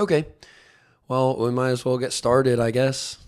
Okay. Well, we might as well get started, I guess.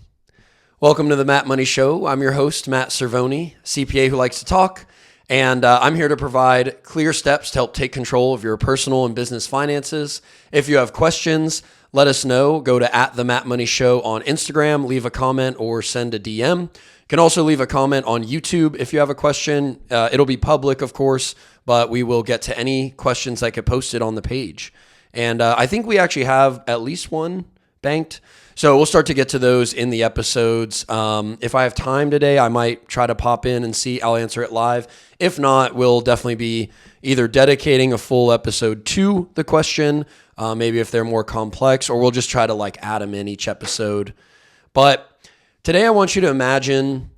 Welcome to the Matt Money Show. I'm your host, Matt Cervoni, CPA who likes to talk, and I'm here to provide clear steps to help take control of your personal and business finances. If you have questions, let us know. Go to @the_Matt_Money_Show on Instagram, leave a comment or send a DM. You can also leave a comment on YouTube if you have a question. It'll be public, of course, but we will get to any questions that get posted on the page. And I think we actually have at least one banked. So we'll start to get to those in the episodes. If I have time today, I might try to pop in and see. I'll answer it live. If not, we'll definitely be either dedicating a full episode to the question, maybe if they're more complex, or we'll just try to add them in each episode. But today I want you to imagine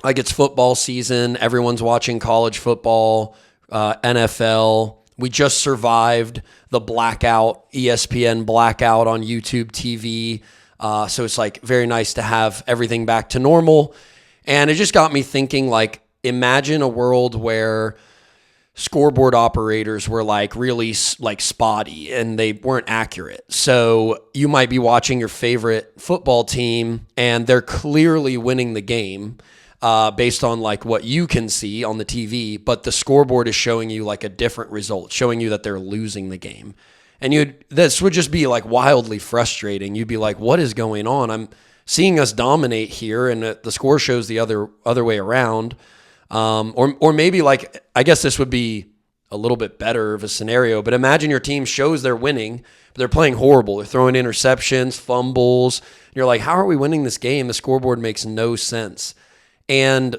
it's football season. Everyone's watching college football, NFL. We just survived the blackout, ESPN blackout on YouTube TV. So it's very nice to have everything back to normal. And it just got me thinking, imagine a world where scoreboard operators were really spotty and they weren't accurate. So you might be watching your favorite football team and they're clearly winning the game. Based on what you can see on the TV, but the scoreboard is showing you a different result, showing you that they're losing the game. And this would just be wildly frustrating. You'd be like, what is going on? I'm seeing us dominate here and the score shows the other way around. Or maybe I guess this would be a little bit better of a scenario, but imagine your team shows they're winning, but they're playing horrible. They're throwing interceptions, fumbles. And you're like, how are we winning this game? The scoreboard makes no sense. And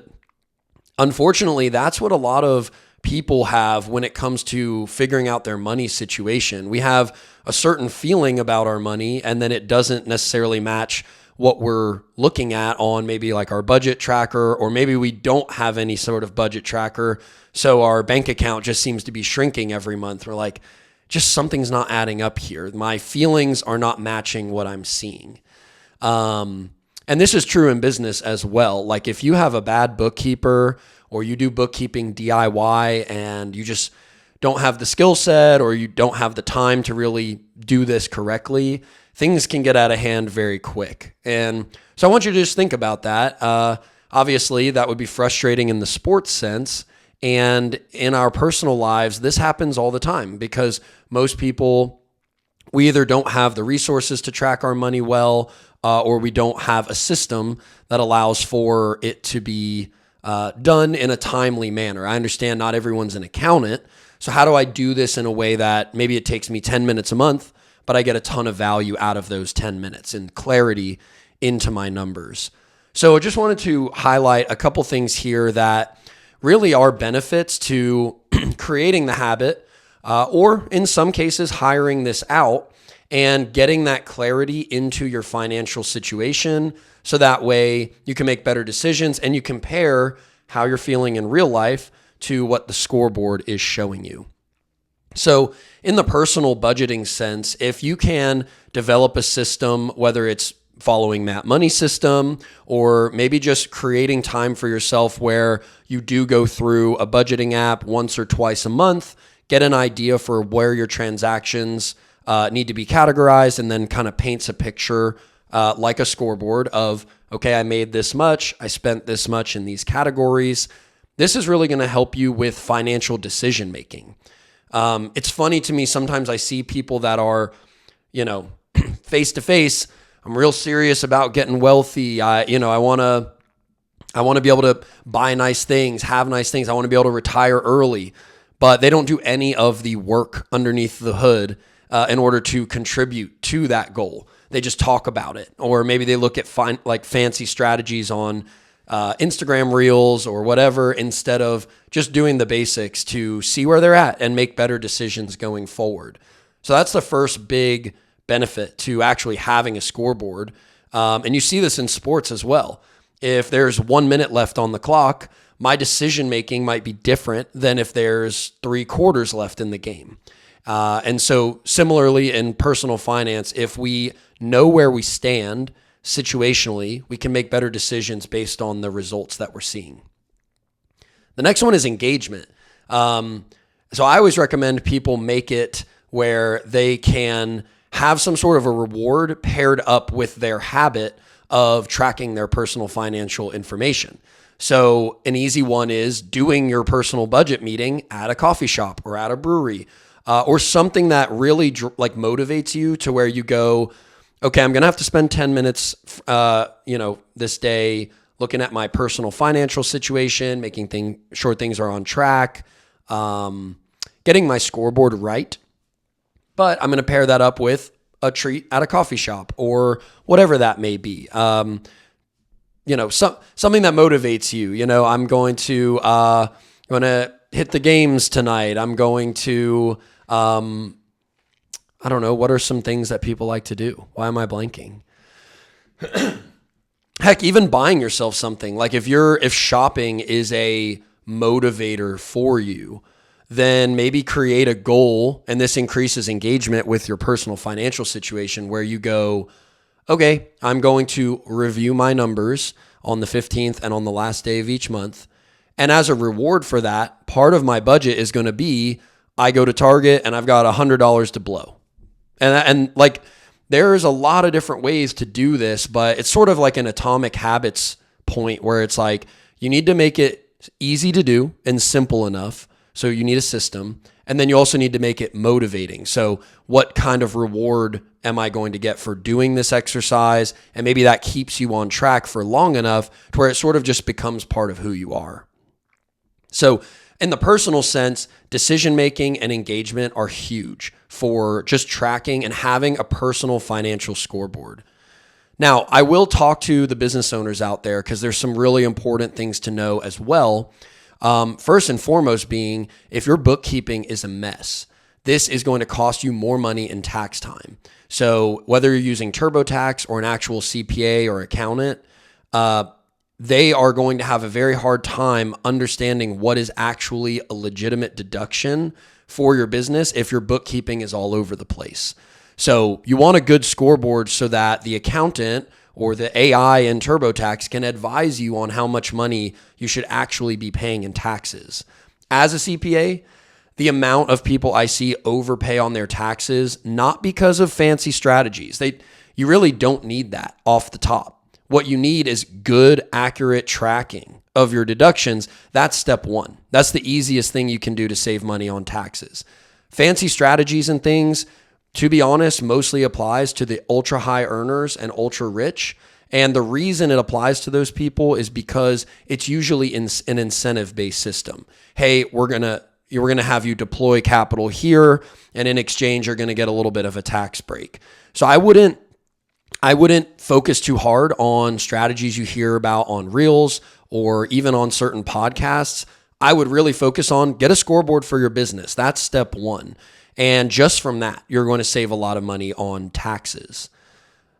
unfortunately, that's what a lot of people have when it comes to figuring out their money situation. We have a certain feeling about our money, and then it doesn't necessarily match what we're looking at on maybe our budget tracker, or maybe we don't have any sort of budget tracker. So our bank account just seems to be shrinking every month. We're just something's not adding up here. My feelings are not matching what I'm seeing. And this is true in business as well. If you have a bad bookkeeper or you do bookkeeping DIY and you just don't have the skill set or you don't have the time to really do this correctly, things can get out of hand very quick. And so I want you to just think about that. Obviously, that would be frustrating in the sports sense. And in our personal lives, this happens all the time because most people, we either don't have the resources to track our money well, or we don't have a system that allows for it to be done in a timely manner. I understand not everyone's an accountant. So how do I do this in a way that maybe it takes me 10 minutes a month, but I get a ton of value out of those 10 minutes and clarity into my numbers? So I just wanted to highlight a couple things here that really are benefits to creating the habit, or in some cases, hiring this out and getting that clarity into your financial situation so that way you can make better decisions and you compare how you're feeling in real life to what the scoreboard is showing you. So in the personal budgeting sense, if you can develop a system, whether it's following Matt Money system or maybe just creating time for yourself where you do go through a budgeting app once or twice a month, get an idea for where your transactions need to be categorized, and then kind of paints a picture like a scoreboard of, okay, I made this much, I spent this much in these categories. This is really going to help you with financial decision making. It's funny to me, sometimes I see people that are, face to face, I'm real serious about getting wealthy. I want to be able to buy nice things, have nice things. I want to be able to retire early, but they don't do any of the work underneath the hood in order to contribute to that goal. They just talk about it. Or maybe they look at fancy strategies on Instagram reels or whatever, instead of just doing the basics to see where they're at and make better decisions going forward. So that's the first big benefit to actually having a scoreboard. And you see this in sports as well. If there's 1 minute left on the clock, my decision making might be different than if there's 3 quarters left in the game. And so similarly in personal finance, if we know where we stand situationally, we can make better decisions based on the results that we're seeing. The next one is engagement. So I always recommend people make it where they can have some sort of a reward paired up with their habit of tracking their personal financial information. So an easy one is doing your personal budget meeting at a coffee shop or at a brewery, or something that really motivates you to where you go, okay, I'm going to have to spend 10 minutes, this day looking at my personal financial situation, making sure things are on track, getting my scoreboard right. But I'm going to pair that up with a treat at a coffee shop or whatever that may be. Something that motivates you. I'm going to hit the games tonight. I'm going to, I don't know, what are some things that people like to do? Why am I blanking? Heck, even buying yourself something. Like if shopping is a motivator for you, then maybe create a goal, and this increases engagement with your personal financial situation where you go, okay, I'm going to review my numbers on the 15th and on the last day of each month. And as a reward for that, part of my budget is going to be, I go to Target and I've got $100 to blow. And there's a lot of different ways to do this, but it's sort of like an atomic habits point where it's like, you need to make it easy to do and simple enough. So you need a system, and then you also need to make it motivating. So what kind of reward am I going to get for doing this exercise? And maybe that keeps you on track for long enough to where it sort of just becomes part of who you are. So in the personal sense, decision-making and engagement are huge for just tracking and having a personal financial scoreboard. Now, I will talk to the business owners out there because there's some really important things to know as well. First and foremost being, if your bookkeeping is a mess, this is going to cost you more money in tax time. So whether you're using TurboTax or an actual CPA or accountant, they are going to have a very hard time understanding what is actually a legitimate deduction for your business if your bookkeeping is all over the place. So you want a good scoreboard so that the accountant or the AI in TurboTax can advise you on how much money you should actually be paying in taxes. As a CPA, the amount of people I see overpay on their taxes, not because of fancy strategies. You really don't need that off the top. What you need is good, accurate tracking of your deductions. That's step one. That's the easiest thing you can do to save money on taxes. Fancy strategies and things, to be honest, mostly applies to the ultra high earners and ultra rich. And the reason it applies to those people is because it's usually in an incentive-based system. Hey, we're going to have you deploy capital here, and in exchange, you're going to get a little bit of a tax break. So I wouldn't focus too hard on strategies you hear about on Reels or even on certain podcasts. I would really focus on get a scoreboard for your business. That's step one. And just from that, you're going to save a lot of money on taxes.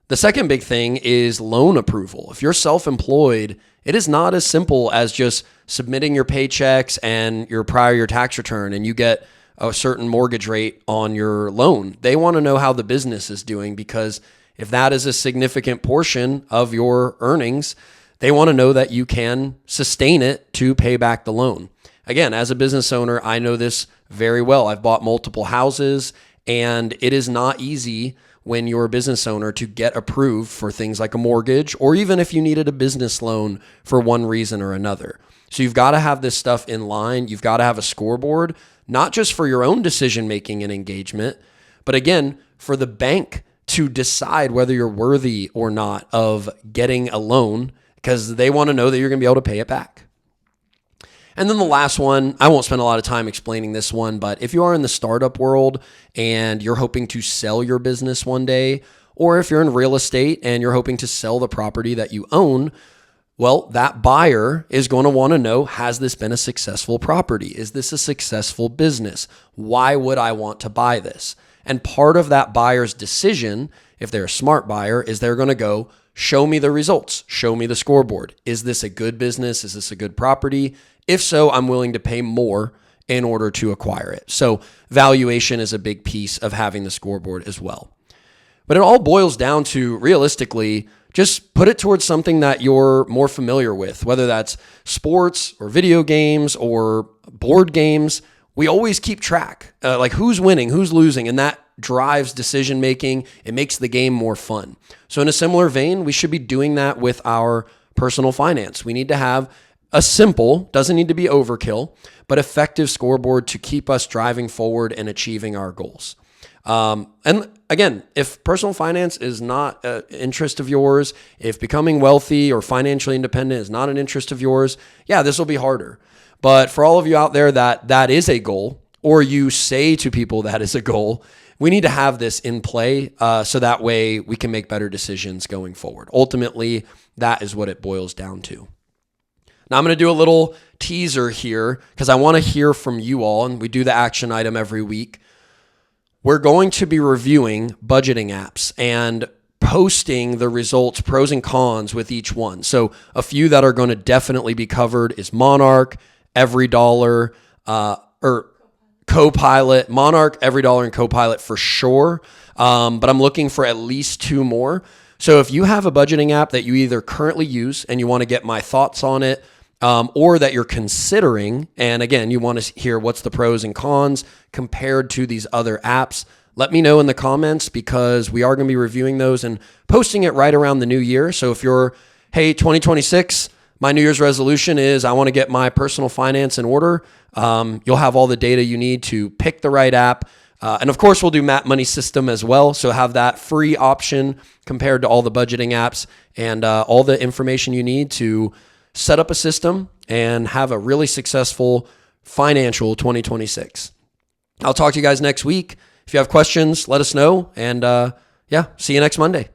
The second big thing is loan approval. If you're self-employed, it is not as simple as just submitting your paychecks and your prior year tax return and you get a certain mortgage rate on your loan. They want to know how the business is doing, because if that is a significant portion of your earnings, they want to know that you can sustain it to pay back the loan. Again, as a business owner, I know this very well. I've bought multiple houses, and it is not easy when you're a business owner to get approved for things like a mortgage, or even if you needed a business loan for one reason or another. So you've got to have this stuff in line. You've got to have a scoreboard, not just for your own decision-making and engagement, but again, for the bank to decide whether you're worthy or not of getting a loan, because they want to know that you're going to be able to pay it back. And then the last one, I won't spend a lot of time explaining this one, but if you are in the startup world and you're hoping to sell your business one day, or if you're in real estate and you're hoping to sell the property that you own, well, that buyer is going to want to know, has this been a successful property? Is this a successful business? Why would I want to buy this? And part of that buyer's decision, if they're a smart buyer, is they're going to go, show me the results. Show me the scoreboard. Is this a good business? Is this a good property? If so, I'm willing to pay more in order to acquire it. So valuation is a big piece of having the scoreboard as well. But it all boils down to, realistically, just put it towards something that you're more familiar with, whether that's sports or video games or board games. We always keep track, like who's winning, who's losing, and that drives decision making. It makes the game more fun. So in a similar vein, we should be doing that with our personal finance. We need to have a simple, doesn't need to be overkill, but effective scoreboard to keep us driving forward and achieving our goals. And again, if personal finance is not an interest of yours, if becoming wealthy or financially independent is not an interest of yours, yeah, this will be harder. But for all of you out there that is a goal, or you say to people that is a goal, we need to have this in play so that way we can make better decisions going forward. Ultimately, that is what it boils down to. Now I'm going to do a little teaser here because I want to hear from you all, and we do the action item every week. We're going to be reviewing budgeting apps and posting the results, pros and cons with each one. So a few that are going to definitely be covered is Monarch, Every Dollar, or Copilot. Monarch, Every Dollar, and Copilot for sure. But I'm looking for at least 2 more. So if you have a budgeting app that you either currently use and you want to get my thoughts on it, or that you're considering, and again, you want to hear what's the pros and cons compared to these other apps, let me know in the comments because we are going to be reviewing those and posting it right around the new year. So if you're, hey, 2026, my New Year's resolution is I want to get my personal finance in order, you'll have all the data you need to pick the right app. And of course, we'll do Map Money System as well. So have that free option compared to all the budgeting apps and all the information you need to set up a system and have a really successful financial 2026. I'll talk to you guys next week. If you have questions, let us know. And yeah, see you next Monday.